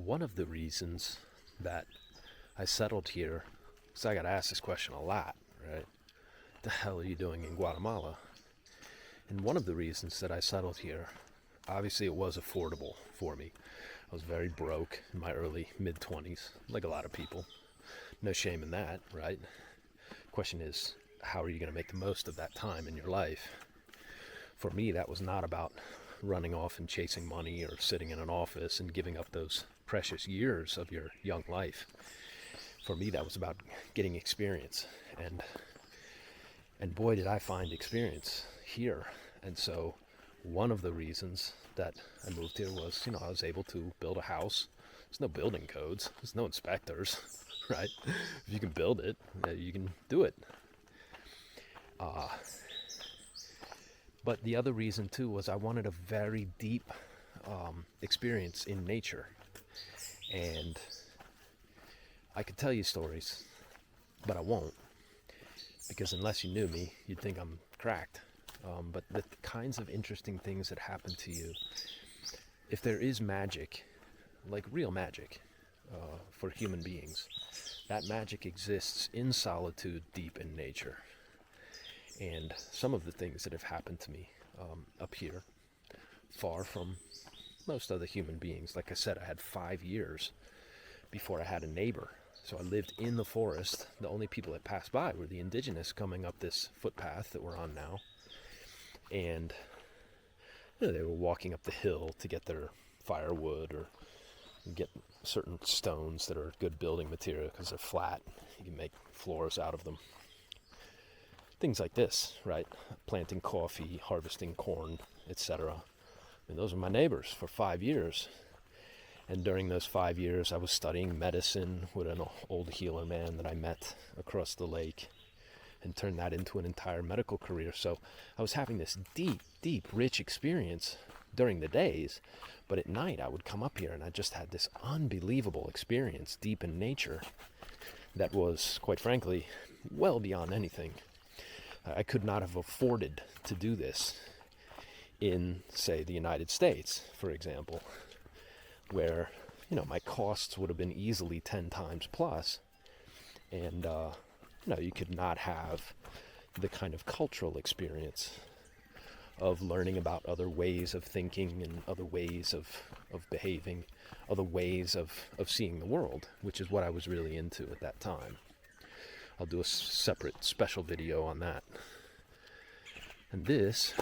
one of the reasons that I settled here, because I got asked this question a lot, right? What the hell are you doing in Guatemala? And one of the reasons that I settled here, obviously it was affordable for me. I was very broke in my early mid-20s, like a lot of people. No shame in that, right? Question is, how are you going to make the most of that time in your life? For me, that was not about running off and chasing money or sitting in an office and giving up those precious years of your young life. For me, that was about getting experience. And boy, did I find experience here. And so one of the reasons that I moved here was, I was able to build a house. There's no building codes. There's no inspectors, right? If you can build it, you can do it. But the other reason, too, was I wanted a very deep experience in nature. And I could tell you stories, but I won't. Because unless you knew me, you'd think I'm cracked. But the kinds of interesting things that happen to you, if there is magic, like real magic for human beings, that magic exists in solitude deep in nature. And some of the things that have happened to me up here, far from most other human beings, like I said, I had 5 years before I had a neighbor. So I lived in the forest. The only people that passed by were the indigenous coming up this footpath that we're on now. And they were walking up the hill to get their firewood or get certain stones that are good building material because they're flat. You can make floors out of them. Things like this, right? Planting coffee, harvesting corn, etc. I mean, those are my neighbors for 5 years. And during those 5 years, I was studying medicine with an old healer man that I met across the lake and turned that into an entire medical career. So I was having this deep, rich experience during the days. But at night, I would come up here and I just had this unbelievable experience deep in nature that was, quite frankly, well beyond anything. I could not have afforded to do this in, say, the United States, for example, where, my costs would have been easily 10 times plus. And, you could not have the kind of cultural experience of learning about other ways of thinking and other ways of behaving, other ways of seeing the world, which is what I was really into at that time. I'll do a separate special video on that. And this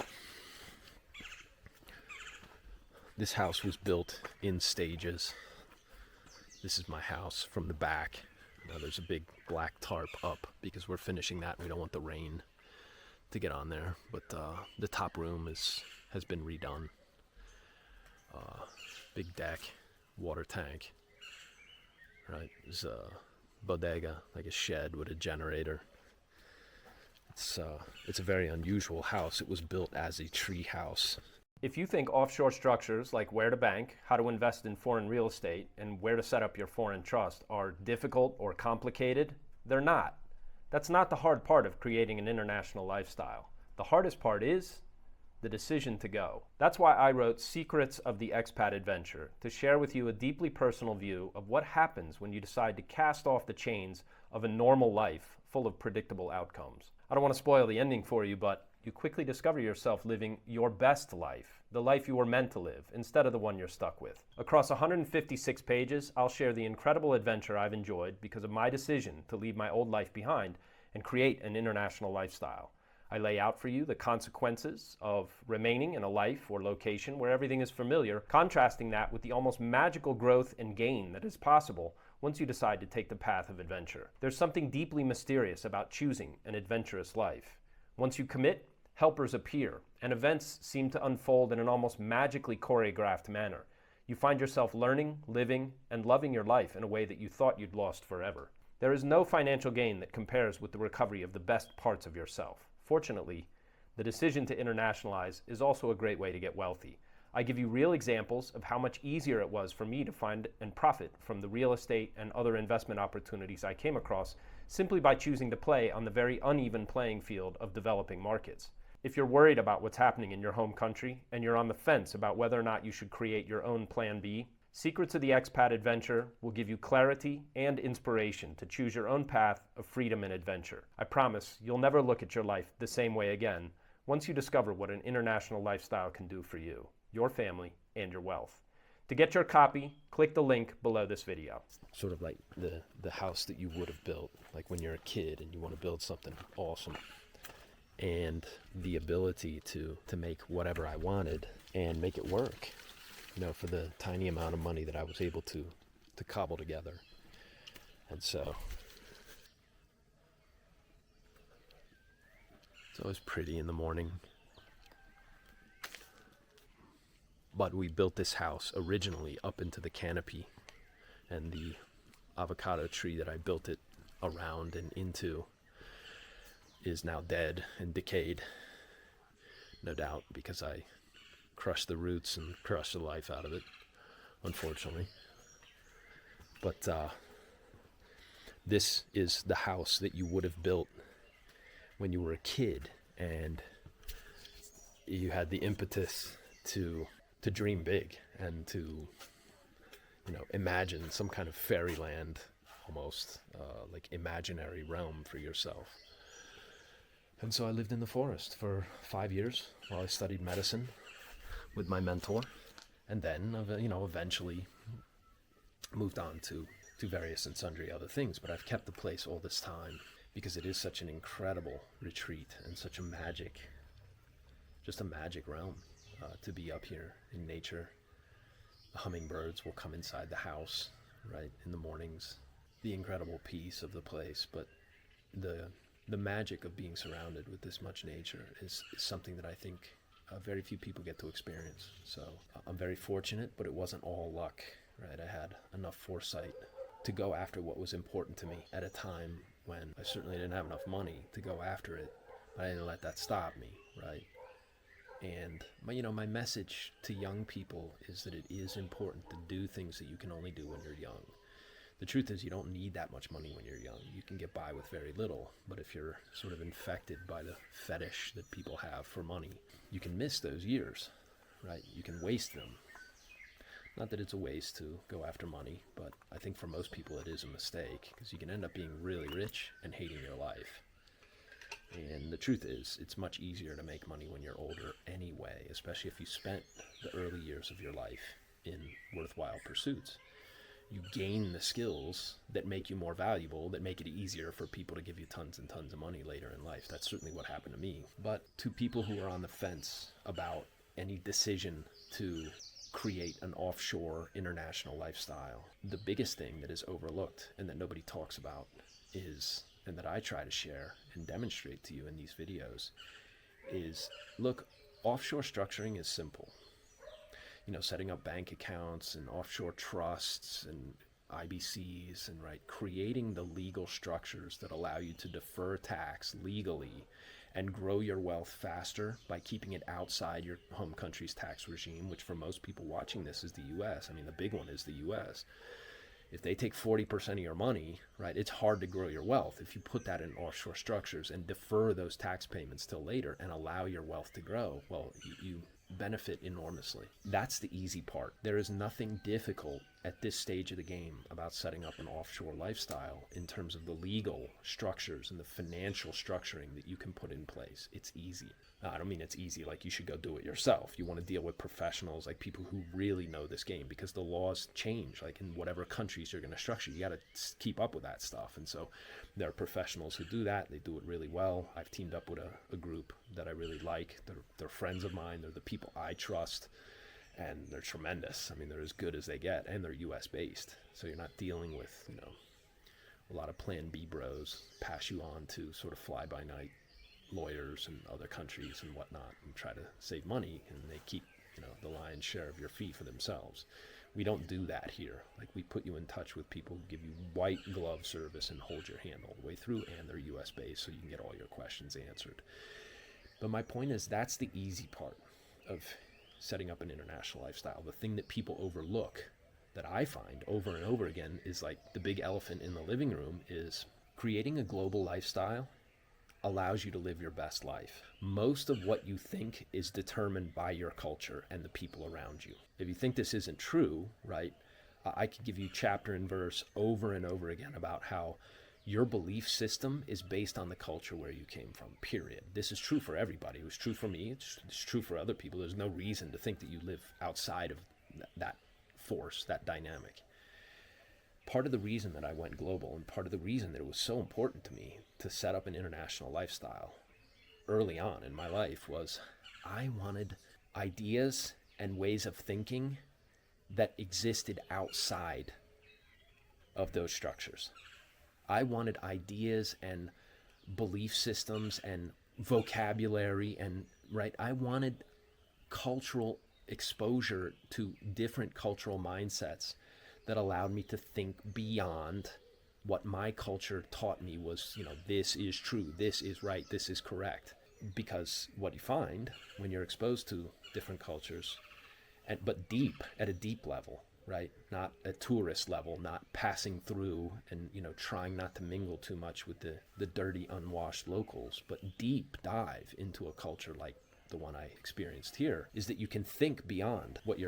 house was built in stages. This is my house from the back. Now there's a big black tarp up because we're finishing that and we don't want the rain to get on there. But the top room has been redone. Big deck, water tank, right? There's a bodega, like a shed with a generator. It's a very unusual house. It was built as a tree house. If you think offshore structures like where to bank, how to invest in foreign real estate, and where to set up your foreign trust are difficult or complicated, they're not. That's not the hard part of creating an international lifestyle. The hardest part is the decision to go. That's why I wrote Secrets of the Expat Adventure, to share with you a deeply personal view of what happens when you decide to cast off the chains of a normal life full of predictable outcomes. I don't want to spoil the ending for you, but you quickly discover yourself living your best life, the life you were meant to live, instead of the one you're stuck with. Across 156 pages, I'll share the incredible adventure I've enjoyed because of my decision to leave my old life behind and create an international lifestyle. I lay out for you the consequences of remaining in a life or location where everything is familiar, contrasting that with the almost magical growth and gain that is possible once you decide to take the path of adventure. There's something deeply mysterious about choosing an adventurous life. Once you commit, helpers appear, and events seem to unfold in an almost magically choreographed manner. You find yourself learning, living, and loving your life in a way that you thought you'd lost forever. There is no financial gain that compares with the recovery of the best parts of yourself. Fortunately, the decision to internationalize is also a great way to get wealthy. I give you real examples of how much easier it was for me to find and profit from the real estate and other investment opportunities I came across simply by choosing to play on the very uneven playing field of developing markets. If you're worried about what's happening in your home country and you're on the fence about whether or not you should create your own plan B, Secrets of the Expat Adventure will give you clarity and inspiration to choose your own path of freedom and adventure. I promise you'll never look at your life the same way again once you discover what an international lifestyle can do for you, your family, and your wealth. To get your copy, click the link below this video. Sort of like the house that you would have built, like when you're a kid and you want to build something awesome. And the ability to make whatever I wanted and make it work, for the tiny amount of money that I was able to cobble together. And so it's always pretty in the morning. But we built this house originally up into the canopy, and the avocado tree that I built it around and into is now dead and decayed, no doubt, because I crushed the roots and crushed the life out of it, unfortunately. But this is the house that you would have built when you were a kid and you had the impetus to dream big and to imagine some kind of fairyland, almost like imaginary realm for yourself. And so I lived in the forest for 5 years while I studied medicine with my mentor, and then eventually moved on to various and sundry other things. But I've kept the place all this time because it is such an incredible retreat and such a magic realm to be up here in nature. The hummingbirds will come inside the house, right, in the mornings. The incredible peace of the place, but the magic of being surrounded with this much nature is something that I think very few people get to experience. So I'm very fortunate, but it wasn't all luck, right? I had enough foresight to go after what was important to me at a time when I certainly didn't have enough money to go after it, but I didn't let that stop me, right? And my message to young people is that it is important to do things that you can only do when you're young. The truth is you don't need that much money when you're young. You can get by with very little, but if you're sort of infected by the fetish that people have for money, you can miss those years, right? You can waste them. Not that it's a waste to go after money, but I think for most people it is a mistake because you can end up being really rich and hating your life. And the truth is, it's much easier to make money when you're older anyway, especially if you spent the early years of your life in worthwhile pursuits. You gain the skills that make you more valuable, that make it easier for people to give you tons and tons of money later in life. That's certainly what happened to me. But to people who are on the fence about any decision to create an offshore international lifestyle, the biggest thing that is overlooked and that nobody talks about is, and that I try to share and demonstrate to you in these videos, is, look, offshore structuring is simple. Setting up bank accounts and offshore trusts and IBCs and creating the legal structures that allow you to defer tax legally and grow your wealth faster by keeping it outside your home country's tax regime, which for most people watching this is the US. I mean, the big one is the US. If they take 40% of your money, right, it's hard to grow your wealth. If you put that in offshore structures and defer those tax payments till later and allow your wealth to grow, well, you benefit enormously. That's the easy part. There is nothing difficult at this stage of the game about setting up an offshore lifestyle in terms of the legal structures and the financial structuring that you can put in place. It's easy. I don't mean it's easy like you should go do it yourself. You want to deal with professionals, like people who really know this game, because the laws change, like in whatever countries you're going to structure. You got to keep up with that stuff. And so there are professionals who do that. They do it really well. I've teamed up with a group that I really like. They're friends of mine. They're the people I trust, and they're tremendous. I mean, they're as good as they get, and they're US based. So you're not dealing with, a lot of plan B bros pass you on to sort of fly by night lawyers in other countries and whatnot and try to save money, and they keep the lion's share of your fee for themselves. We don't do that here. Like, we put you in touch with people who give you white glove service and hold your hand all the way through, and they're US based, so you can get all your questions answered. But my point is, that's the easy part of setting up an international lifestyle. The thing that people overlook, that I find over and over again, is like the big elephant in the living room, is creating a global lifestyle allows you to live your best life. Most of what you think is determined by your culture and the people around you. If you think this isn't true, right, I could give you chapter and verse over and over again about how your belief system is based on the culture where you came from, period. This is true for everybody. It was true for me. It's true for other people. There's no reason to think that you live outside of that force, that dynamic. Part of the reason that I went global, and part of the reason that it was so important to me to set up an international lifestyle early on in my life, was I wanted ideas and ways of thinking that existed outside of those structures. I wanted ideas and belief systems and vocabulary and, right, I wanted cultural exposure to different cultural mindsets that allowed me to think beyond what my culture taught me was, this is true, this is right, this is correct. Because what you find when you're exposed to different cultures, but deep, at a deep level, right? Not a tourist level, not passing through and, trying not to mingle too much with the dirty, unwashed locals, but deep dive into a culture like the one I experienced here, is that you can think beyond what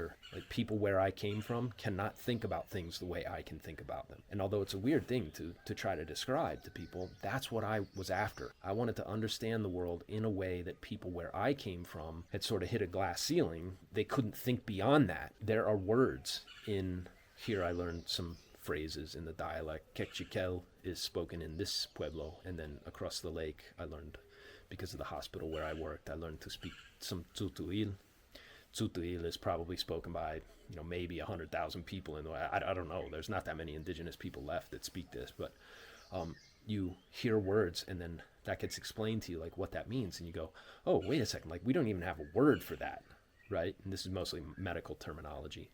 people where I came from cannot think about things the way I can think about them. And although it's a weird thing to try to describe to people, that's what I was after. I wanted to understand the world in a way that people where I came from had sort of hit a glass ceiling. They couldn't think beyond that. There are words in here. I learned some phrases in the dialect. Quechiquel is spoken in this pueblo, and then across the lake I learned, because of the hospital where I worked, I learned to speak some Tzutuil. Tzutuil is probably spoken by, maybe 100,000 people. I don't know. There's not that many indigenous people left that speak this, but you hear words and then that gets explained to you, like what that means. And you go, oh, wait a second. Like, we don't even have a word for that, right? And this is mostly medical terminology,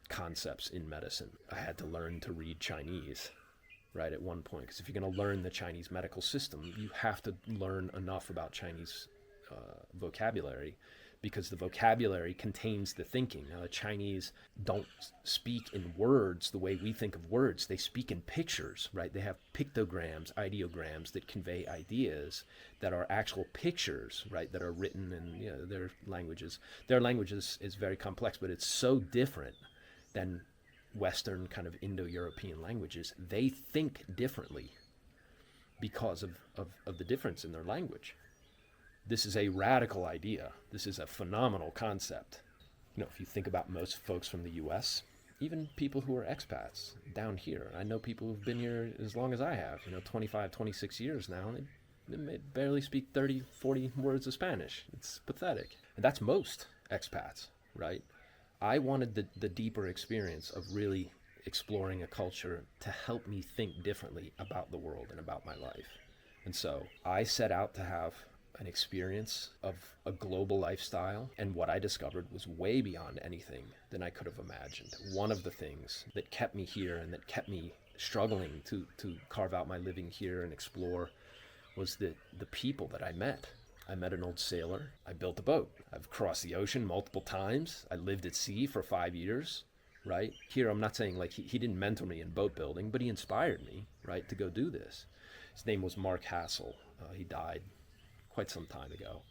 concepts in medicine. I had to learn to read Chinese, right, at one point, because if you're going to learn the Chinese medical system, you have to learn enough about Chinese vocabulary, because the vocabulary contains the thinking. Now, the Chinese don't speak in words the way we think of words. They speak in pictures, right? They have pictograms, ideograms that convey ideas that are actual pictures, right, that are written in their languages. Their languages is very complex, but it's so different than Western kind of Indo-European languages. They think differently because of the difference in their language. This is a radical idea. This is a phenomenal concept. If you think about most folks from the U.S., even people who are expats down here, I know people who've been here as long as I have, 25, 26 years now, they barely speak 30, 40 words of Spanish. It's pathetic. And that's most expats, right? I wanted the deeper experience of really exploring a culture to help me think differently about the world and about my life. And so I set out to have an experience of a global lifestyle, and what I discovered was way beyond anything than I could have imagined. One of the things that kept me here and that kept me struggling to carve out my living here and explore was the people that I met. I met an old sailor. I built a boat. I've crossed the ocean multiple times. I lived at sea for 5 years, right? Here, I'm not saying like he didn't mentor me in boat building, but he inspired me, right, to go do this. His name was Mark Hassel. He died quite some time ago,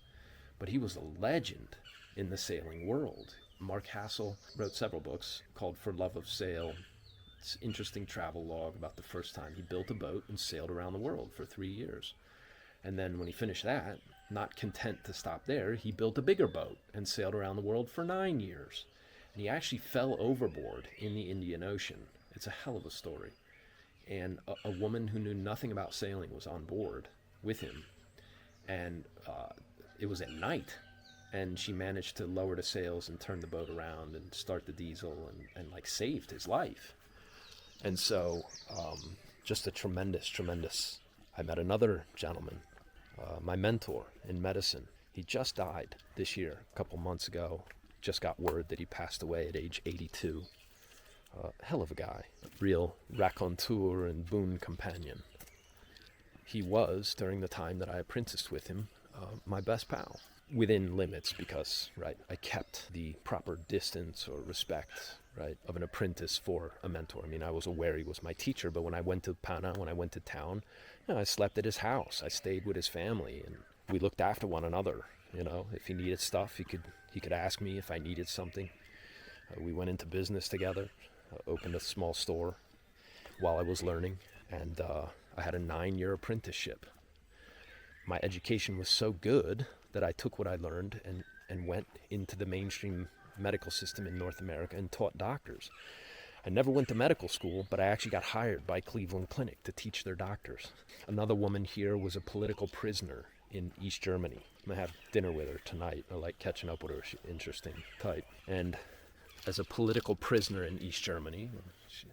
but he was a legend in the sailing world. Mark Hassel wrote several books called For Love of Sail. It's an interesting travel log about the first time he built a boat and sailed around the world for 3 years. And then when he finished that, not content to stop there, he built a bigger boat and sailed around the world for 9 years. And he actually fell overboard in the Indian Ocean. It's a hell of a story. And a woman who knew nothing about sailing was on board with him. And it was at night, and she managed to lower the sails and turn the boat around and start the diesel and like saved his life. And so just a tremendous. I met another gentleman, my mentor in medicine. He just died this year, a couple months ago. Just got word that he passed away at age 82. Hell of a guy, real raconteur and boon companion. He was, during the time that I apprenticed with him, my best pal. Within limits, because, right, I kept the proper distance or respect, right, of an apprentice for a mentor. I mean, I was aware he was my teacher, but when I went to Pana, when I went to town, I slept at his house. I stayed with his family, and we looked after one another. If he needed stuff, he could ask me if I needed something. We went into business together. opened a small store while I was learning, and I had a 9-year apprenticeship. My education was so good that I took what I learned and went into the mainstream medical system in North America and taught doctors. I never went to medical school, but I actually got hired by Cleveland Clinic to teach their doctors. Another woman here was a political prisoner in East Germany. I'm going to have dinner with her tonight. I like catching up with her. She's an interesting type. And as a political prisoner in East Germany, she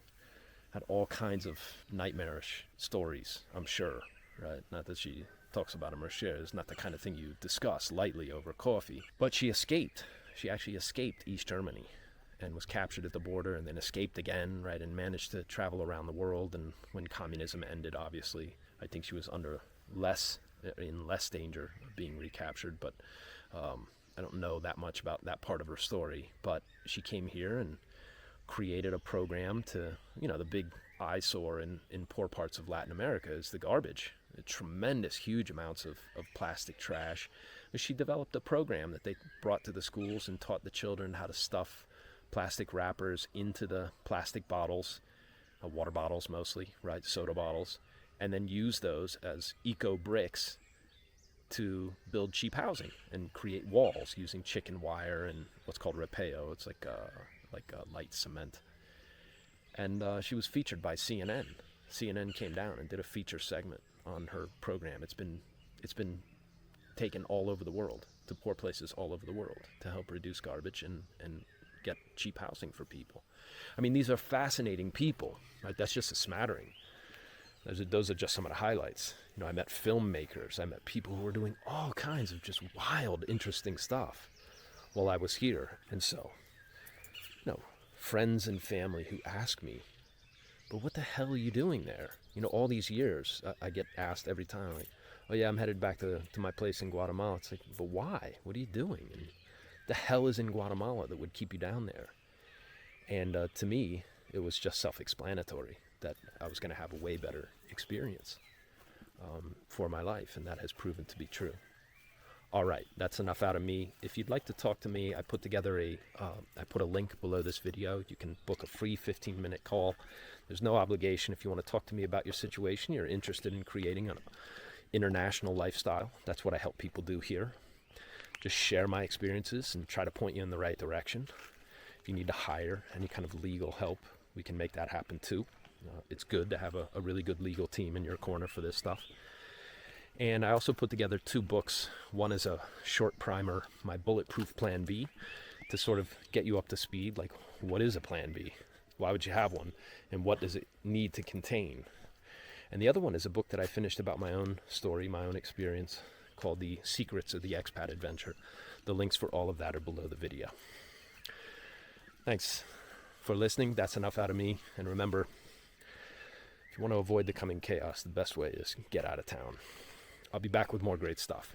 had all kinds of nightmarish stories, I'm sure, right? Not that she talks about them or shares. Not the kind of thing you discuss lightly over coffee. But she escaped. She actually escaped East Germany and was captured at the border and then escaped again, right, and managed to travel around the world. And when communism ended, obviously, I think she was in less danger of being recaptured, but I don't know that much about that part of her story. But she came here and created a program to, the big eyesore in poor parts of Latin America is the garbage. Tremendous, huge amounts of plastic trash. She developed a program that they brought to the schools and taught the children how to stuff plastic wrappers into the plastic bottles, water bottles mostly, right, soda bottles, and then use those as eco bricks to build cheap housing and create walls using chicken wire and what's called rapeo. It's like a light cement. And she was featured by CNN. CNN came down and did a feature segment on her program. It's been taken all over the world, to poor places all over the world, to help reduce garbage and get cheap housing for people. I mean, these are fascinating people, right? That's just a smattering. Those are just some of the highlights. I met filmmakers. I met people who were doing all kinds of just wild, interesting stuff while I was here. And so, friends and family who ask me, but what the hell are you doing there? All these years, I get asked every time, like, oh yeah, I'm headed back to my place in Guatemala. It's like, but why? What are you doing? And the hell is in Guatemala that would keep you down there? And to me, it was just self-explanatory that I was going to have a way better experience for my life, and that has proven to be true. All right, that's enough out of me. If you'd like to talk to me, I put together I put a link below this video. You can book a free 15-minute call. There's no obligation. If you want to talk to me about your situation, you're interested in creating an international lifestyle. That's what I help people do here. Just share my experiences and try to point you in the right direction. If you need to hire any kind of legal help, we can make that happen too. It's good to have a really good legal team in your corner for this stuff. And I also put together 2 books. One is a short primer, my Bulletproof Plan B, to sort of get you up to speed. Like, what is a Plan B? Why would you have one? And what does it need to contain? And the other one is a book that I finished about my own story, my own experience, called The Secrets of the Expat Adventure. The links for all of that are below the video. Thanks for listening. That's enough out of me. And remember, if you want to avoid the coming chaos, the best way is get out of town. I'll be back with more great stuff.